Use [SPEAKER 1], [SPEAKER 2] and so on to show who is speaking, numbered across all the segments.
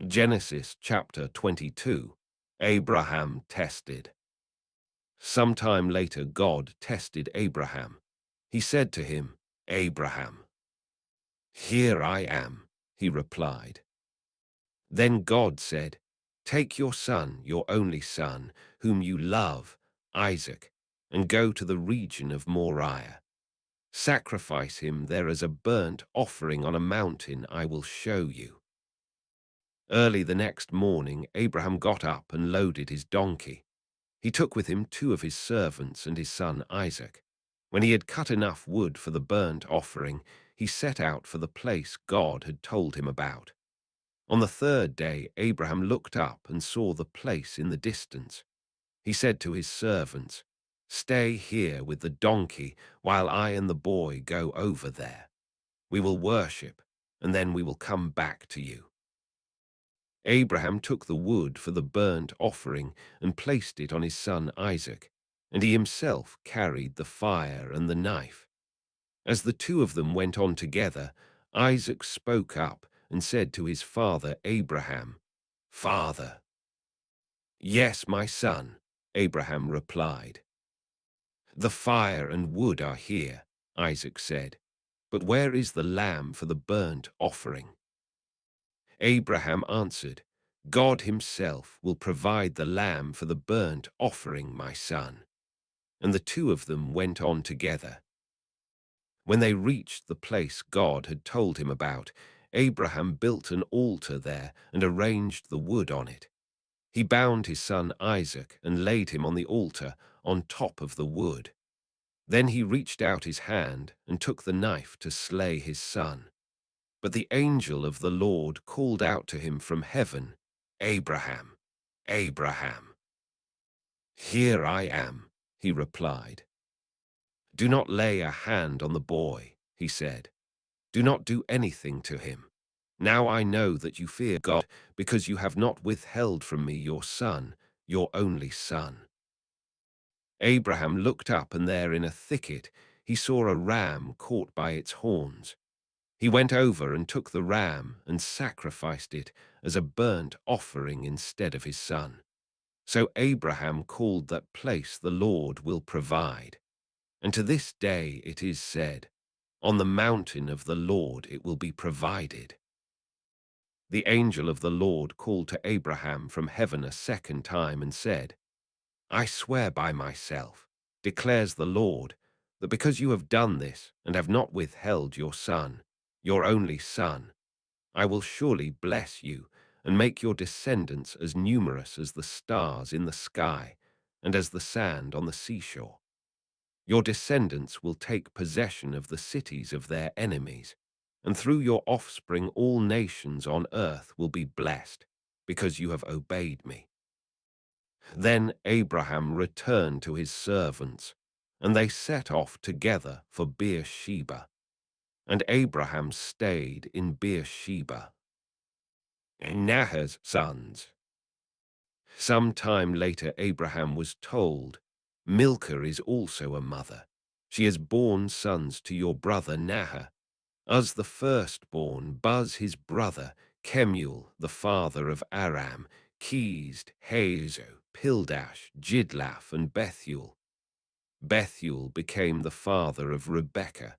[SPEAKER 1] Genesis chapter 22. Abraham tested. Sometime later God tested Abraham. He said to him, "Abraham." "Here I am," he replied. Then God said, "Take your son, your only son, whom you love, Isaac, and go to the region of Moriah. Sacrifice him there as a burnt offering on a mountain I will show you." Early the next morning Abraham got up and loaded his donkey. He took with him two of his servants and his son Isaac. When he had cut enough wood for the burnt offering, he set out for the place God had told him about. On the third day Abraham looked up and saw the place in the distance. He said to his servants, "Stay here with the donkey while I and the boy go over there. We will worship, and then we will come back to you." Abraham took the wood for the burnt offering and placed it on his son Isaac, and he himself carried the fire and the knife. As the two of them went on together, Isaac spoke up and said to his father Abraham, "Father." "Yes, my son," Abraham replied. "The fire and wood are here," Isaac said, "but where is the lamb for the burnt offering?" Abraham answered, "God himself will provide the lamb for the burnt offering, my son." And the two of them went on together. When they reached the place God had told him about, Abraham built an altar there and arranged the wood on it. He bound his son Isaac and laid him on the altar on top of the wood. Then he reached out his hand and took the knife to slay his son. But the angel of the Lord called out to him from heaven, "Abraham, Abraham." "Here I am," he replied. "Do not lay a hand on the boy," he said. "Do not do anything to him. Now I know that you fear God because you have not withheld from me your son, your only son." Abraham looked up, and there in a thicket he saw a ram caught by its horns. He went over and took the ram and sacrificed it as a burnt offering instead of his son. So Abraham called that place "The Lord will provide." And to this day it is said, "On the mountain of the Lord it will be provided." The angel of the Lord called to Abraham from heaven a second time and said, "I swear by myself, declares the Lord, that because you have done this and have not withheld your son, your only son, I will surely bless you and make your descendants as numerous as the stars in the sky and as the sand on the seashore. Your descendants will take possession of the cities of their enemies, and through your offspring all nations on earth will be blessed, because you have obeyed me." Then Abraham returned to his servants, and they set off together for Beersheba. And Abraham stayed in Beersheba. Nahor's sons. Some time later Abraham was told, "Milcah is also a mother. She has borne sons to your brother Nahor. Uz the firstborn, Buz his brother, Kemuel the father of Aram, Kezd, Hazo, Pildash, Jidlaph, and Bethuel. Bethuel became the father of Rebekah.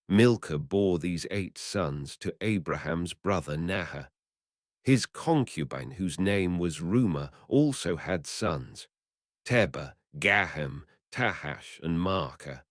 [SPEAKER 1] Milcah bore these 8 sons to Abraham's brother Nahor. His concubine, whose name was Reumah, also had sons, Tebah, Gaham, Tahash, and Maacah.